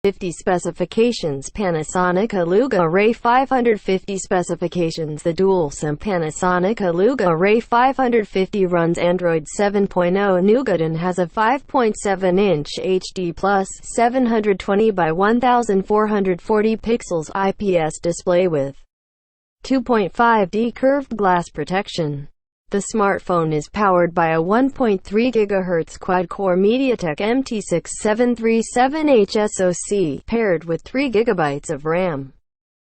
50 specifications. Panasonic Eluga Array 550 specifications. The dual-SIM Panasonic Eluga Array 550 runs Android 7.0 Nougat and has a 5.7-inch HD plus 720 by 1440 pixels IPS display with 2.5D curved glass protection. The smartphone is powered by a 1.3 GHz quad-core MediaTek MT6737H SoC, paired with 3 GB of RAM.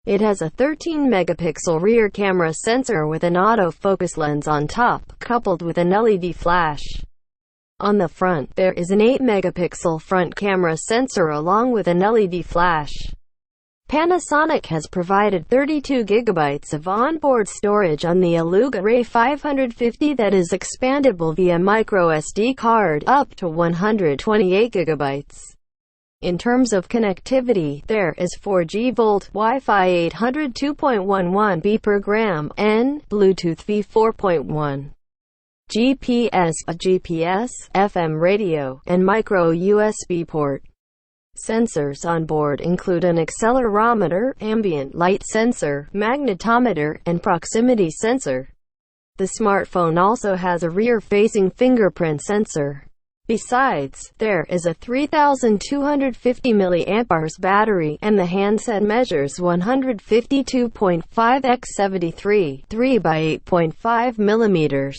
It has a 13-megapixel rear camera sensor with an autofocus lens on top, coupled with an LED flash. On the front, there is an 8-megapixel front camera sensor along with an LED flash. Panasonic has provided 32 GB of onboard storage on the Eluga Array 550 that is expandable via microSD card, up to 128 GB. In terms of connectivity, there is 4G Volt, Wi-Fi 800 2.11 B per gram, N, Bluetooth V 4.1, GPS, a GPS, FM radio, and micro USB port. Sensors on board include an accelerometer, ambient light sensor, magnetometer, and proximity sensor. The smartphone also has a rear-facing fingerprint sensor. Besides, there is a 3250 mAh battery, and the handset measures 152.5 x 73, 3 by 8.5 mm.